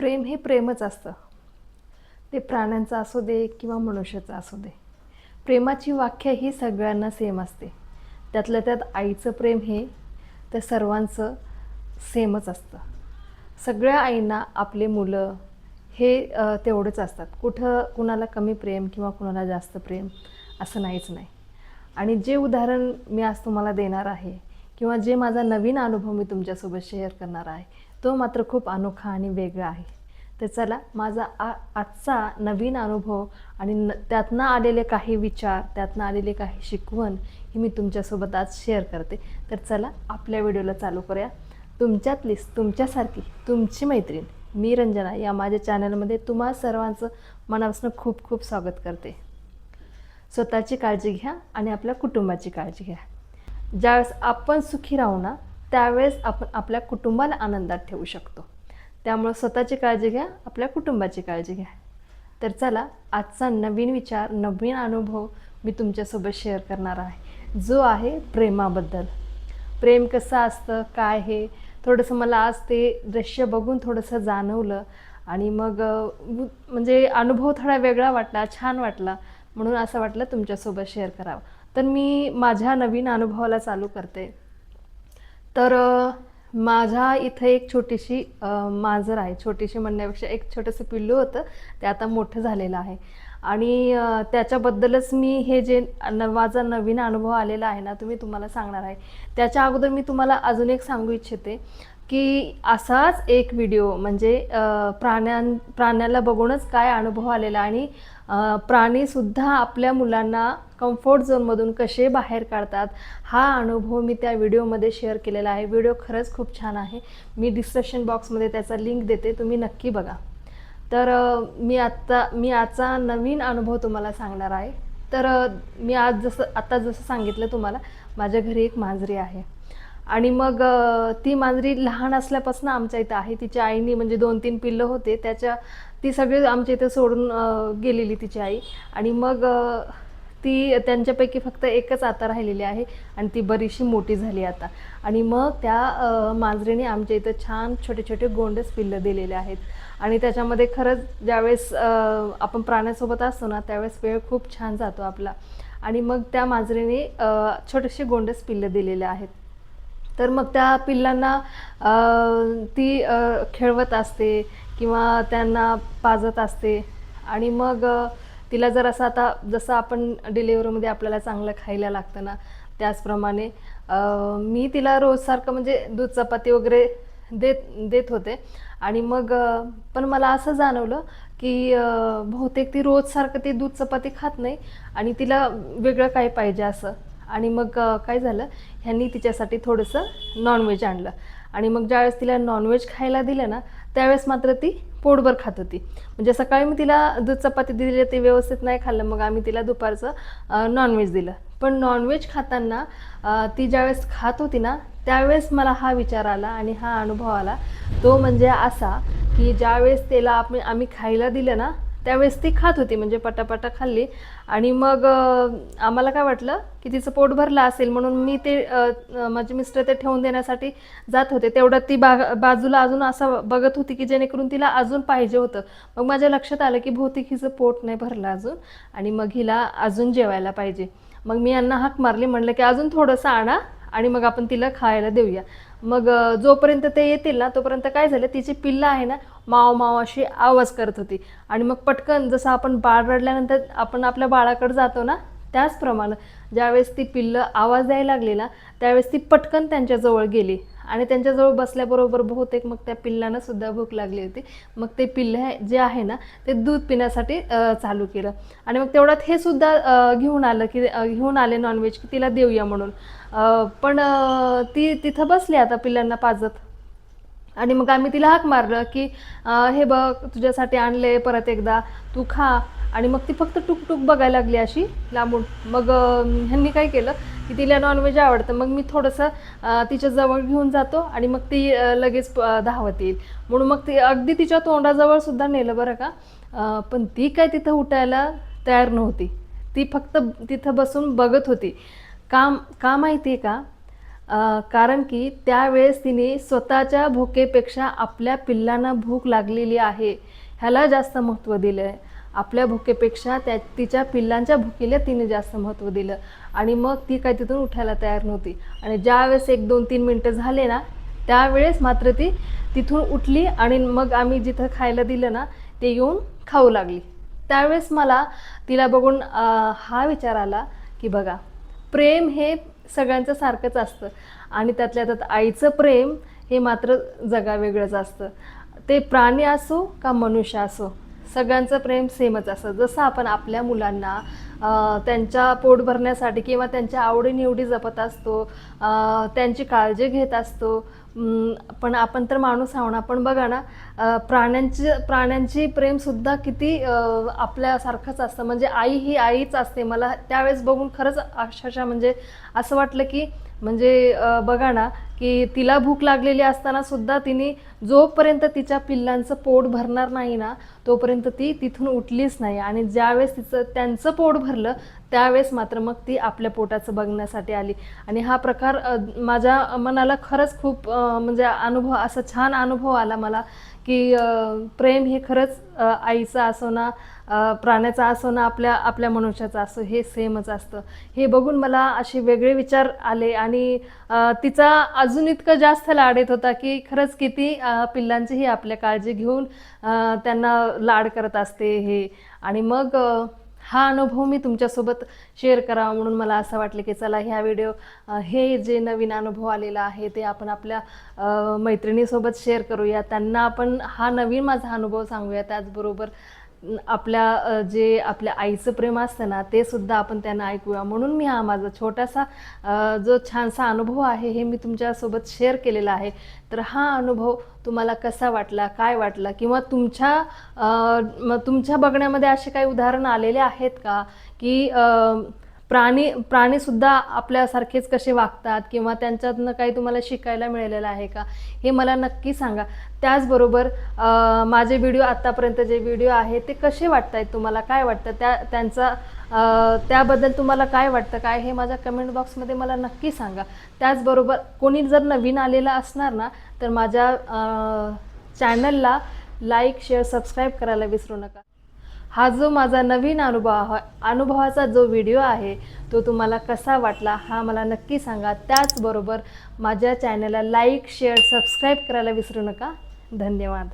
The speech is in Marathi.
प्रेम हे प्रेमच असतं. ते प्राण्यांचं असू दे किंवा मनुष्याचं असू दे. प्रेमाची व्याख्या ही सगळ्यांना सेम असते. त्यातल्या त्यात आईचं प्रेम हे त्या सर्वांचं सेमच असतं. सगळ्या आईंना आपले मुलं हे तेवढेच असतात. कुठं कुणाला कमी प्रेम किंवा कुणाला जास्त प्रेम असं नाहीच नाही. आणि जे उदाहरण मी आज तुम्हाला देणार आहे किंवा जे माझा नवीन अनुभव मी तुमच्यासोबत शेअर करणार आहे, तो मात्र खूप अनोखा आणि वेगळा आहे. तर चला, माझा आजचा नवीन अनुभव आणि त्यातनं आलेले काही विचार, त्यातनं आलेले काही शिकवण ही मी तुमच्यासोबत आज शेअर करते. तर चला, आपल्या व्हिडिओला चालू करूया. तुमच्यातलीच, तुमच्यासारखी, तुमची मैत्रीण मी रंजना या माझ्या चॅनलमध्ये तुम्हा सर्वांचं मनापासून खूप खूप स्वागत करते. स्वतःची काळजी घ्या आणि आपल्या कुटुंबाची काळजी घ्या. ज्यावेळेस आपण सुखी राहू ना, त्यावेळेस आपण आपल्या कुटुंबाला आनंदात ठेवू शकतो. त्यामुळे स्वतःची काळजी घ्या, आपल्या कुटुंबाची काळजी घ्या. तर चला, आजचा नवीन विचार, नवीन अनुभव मी तुमच्यासोबत शेअर करणार आहे, जो आहे प्रेमाबद्दल. प्रेम कसं असतं, काय हे थोडंसं मला आज ते दृश्य बघून थोडंसं जाणवलं. आणि मग म्हणजे अनुभव थोडा वेगळा वाटला, छान वाटला, म्हणून असं वाटलं तुमच्यासोबत शेअर करावं. तर मी माझ्या नवीन अनुभवाला चालू करते. तर माझ्या इथं एक छोटीशी मांजर आहे. छोटीशी म्हणण्यापेक्षा एक छोटंसं पिल्लू होतं, ते आता मोठं झालेलं आहे. आणि त्याच्याबद्दलच मी हे जे माझा नवीन अनुभव आलेला आहे ना, तुम्हाला सांगणार आहे. त्याच्या अगोदर मी तुम्हाला अजून एक सांगू इच्छिते की असाच एक व्हिडिओ म्हणजे प्राण्याला बघूनच काय अनुभव आलेला आणि प्राणीसुद्धा आपल्या मुलांना कम्फर्ट झोनमधून कसे बाहेर काढतात, हा अनुभव मी त्या व्हिडिओमध्ये शेअर केलेला आहे. व्हिडिओ खरंच खूप छान आहे. मी डिस्क्रिप्शन बॉक्समध्ये त्याचा लिंक देते, तुम्ही नक्की बघा. तर मी आजचा नवीन अनुभव तुम्हाला सांगणार आहे. तर मी आता जसं सांगितलं तुम्हाला, माझ्या घरी एक मांजरी आहे. आणि मग ती मांजरी लहान असल्यापासून आमच्या इथं आहे. तिच्या आईने म्हणजे 2-3 पिल्लं होते, ती सगळी आमच्या इथं सोडून गेलेली तिची आई. आणि मग ती त्यांच्यापैकी फक्त एकच आता राहिलेली आहे आणि ती बरीचशी मोठी झाली आता. आणि मग त्या मांजरीने आमच्या इथं छान छोटे छोटे गोंडस पिल्लं दिलेले आहेत. आणि त्याच्यामध्ये खरंच ज्यावेळेस आपण प्राण्यासोबत असतो ना, त्यावेळेस वेळ खूप छान जातो आपला. आणि मग त्या मांजरीने छोटेसे गोंडस पिल्लं दिलेले आहेत. तर मग त्या पिल्लांना ती खेळवत असते किंवा त्यांना पाजत असते. आणि मग तिला जर असं, आता जसं आपण डिलिव्हरीमध्ये आपल्याला चांगलं खायला लागतं ना, त्याचप्रमाणे मी तिला रोजसारखं म्हणजे दूध चपाती वगैरे देत होते. आणि मग पण मला असं जाणवलं की बहुतेक ती रोजसारखं ती दूध चपाती खात नाही आणि तिला वेगळं काही पाहिजे असं. आणि मग काय झालं, ह्यांनी तिच्यासाठी थोडंसं नॉनव्हेज आणलं. आणि मग ज्यावेळेस तिला नॉनव्हेज खायला दिलं ना, त्यावेळेस मात्र ती पोटभर खात होती. म्हणजे सकाळी मी तिला दूध चपाती दिली, ते व्यवस्थित नाही खाल्लं. मग आम्ही तिला दुपारचं नॉनव्हेज दिलं. पण नॉनव्हेज खाताना ती ज्यावेळेस खात होती ना, त्यावेळेस मला हा विचार आला आणि हा अनुभव आला. तो म्हणजे असा की ज्यावेळेस तिला आम्ही खायला दिलं ना, त्यावेळेस ती खात होती, म्हणजे पटापटा खाल्ली. आणि मग आम्हाला काय वाटलं की तिचं पोट भरलं असेल, म्हणून मी माझे मिस्टर ते ठेवून देण्यासाठी जात होते. तेवढं ती बाजूला अजून असं बघत होती की जेणेकरून तिला अजून पाहिजे होतं. मग माझ्या लक्षात आलं की बहुतेक हिचं पोट नाही भरलं अजून आणि मग हिला अजून जेवायला पाहिजे. मग मी यांना हाक मारली, म्हणलं की अजून थोडंसं आणा आणि मग आपण तिला खायला देऊया. मग जोपर्यंत ते येतील ना, तोपर्यंत काय झालं, तिची पिल्लं आहे ना, माव माव अशी आवाज करत होती. आणि मग पटकन जसं आपण बाळ रडल्यानंतर आपण आपल्या बाळाकडे जातो ना, त्याचप्रमाणे ज्यावेळेस ती पिल्लं आवाज द्यायला लागली ना, त्यावेळेस ती पटकन त्यांच्याजवळ गेली. आणि त्यांच्याजवळ बसल्याबरोबर बहुतेक मग त्या पिल्लांना सुद्धा भूक लागली होती. मग ते पिल्लं जे आहे ना, ते दूध पिण्यासाठी चालू केलं. आणि मग तेवढ्यात हे सुद्धा घेऊन आले नॉनव्हेज की तिला देऊया म्हणून. पण ती तिथं बसली आता पिल्लांना पाजत. आणि मग आम्ही तिला हाक मारलं की हे बघ, तुझ्यासाठी आणले, परत एकदा तू खा. आणि मग ती फक्त टुकटुक बघायला लागली अशी लांबून. मग ह्यांनी काय केलं की तिला नॉनव्हेज आवडतं, मग मी थोडंसं तिच्या जवळ घेऊन जातो आणि मग ती लगेच धावत येईल म्हणून मग ती अगदी तिच्या तोंडाजवळ सुद्धा नेलं बरं का. पण ती काय तिथं उठायला तयार नव्हती. ती फक्त तिथं बसून बघत होती. का माहिती आहे का, कारण की त्यावेळेस तिने स्वतःच्या भुकेपेक्षा आपल्या पिल्लांना भूक लागलेली आहे ह्याला जास्त महत्त्व दिलं आहे. आपल्या भुकेपेक्षा तिच्या पिल्लांच्या भुकेला तिने जास्त महत्त्व दिलं आणि मग ती काय तिथून उठायला तयार नव्हती. आणि ज्यावेळेस 1-2-3 मिनटं झाले ना, त्यावेळेस मात्र ती तिथून उठली आणि मग आम्ही जिथं खायला दिलं ना ते येऊन खाऊ लागली. त्यावेळेस मला तिला बघून हा विचार आला की बघा, प्रेम हे सगळ्यांचं सारखंच असतं आणि त्यातल्या त्यात आईचं प्रेम हे मात्र जगावेगळंच असतं. ते प्राणी असो का मनुष्य असो, सगळ्यांचं प्रेम सेमच असतं. जसं आपण आपल्या मुलांना त्यांच्या पोट भरण्यासाठी किंवा त्यांच्या आवडीनिवडी जपत असतो, त्यांची काळजी घेत असतो, पण आपण तर माणूस आहो ना. पण बघा ना, प्राण्यांची प्रेमसुद्धा किती आपल्यासारखंच असतं. म्हणजे आई ही आईच असते. मला त्यावेळेस बघून खरंच अक्षरशः म्हणजे असं वाटलं की म्हणजे बघा ना, की तिला भूक लागलेली असताना सुद्धा तिने जोपर्यंत तिच्या पिल्लांचं पोट भरणार नाही ना तोपर्यंत ती तिथून उठलीच नाही. आणि ज्यावेळेस त्यांचं पोट भरलं त्यावेळेस मात्र मग ती आपल्या पोटाचं बघण्यासाठी आली. आणि हा प्रकार माझ्या मनाला खरंच खूप म्हणजे असा छान अनुभव आला मला की प्रेम हे खरंच आईचं असो ना, प्राण्याचा असो ना, आपल्या मनुष्याचा असो, हे सेमच असतं. हे बघून मला असे वेगळे विचार आले आणि तिचा अजून इतकं जास्त लाड येत होता की खरंच किती पिल्लांचीही आपल्या काळजी घेऊन त्यांना लाड करत असते हे. आणि मग हा अनुभव मी तुमच्यासोबत शेअर करावा म्हणून मला असं वाटलं की चला ह्या व्हिडिओ हे जे नवीन अनुभव आलेला आहे ते आपण आपल्या मैत्रिणीसोबत शेअर करूया. त्यांना आपण हा नवीन माझा अनुभव सांगूया. त्याचबरोबर जे आपल्या आईचं प्रेम असतं ना ते सुद्धा आपण त्यांना ऐकूया. म्हणून मी हा माझा छोटासा जो छानसा अनुभव आहे हे मी तुमच्यासोबत शेअर केलेला आहे. तर हा अनुभव तुम्हाला कसा वाटला, काय वाटला, किंवा तुमच्या बघण्यामध्ये असे काही उदाहरण आलेले आहेत का की प्राणीसुद्धा आपल्यासारखेच कसे वागतात किंवा त्यांच्यातनं काही तुम्हाला शिकायला मिळालेलं आहे का, हे मला नक्की सांगा. त्याचबरोबर माझे व्हिडिओ आत्तापर्यंत जे व्हिडिओ आहे ते कसे वाटत आहेत तुम्हाला, काय वाटतं त्याबद्दल तुम्हाला काय वाटतं काय हे माझ्या कमेंट बॉक्समध्ये मला नक्की सांगा. त्याचबरोबर कोणी जर नवीन आलेला असणार ना तर माझ्या चॅनलला लाईक, शेअर, सबस्क्राईब करायला विसरू नका. हा जो माझा नवीन अनुभवाचा जो व्हिडिओ आहे तो तुम्हाला कसा वाटला हा मला नक्की सांगा. त्याचबरोबर माझ्या चॅनलला लाईक, शेअर, सबस्क्राईब करायला विसरू नका. धन्यवाद.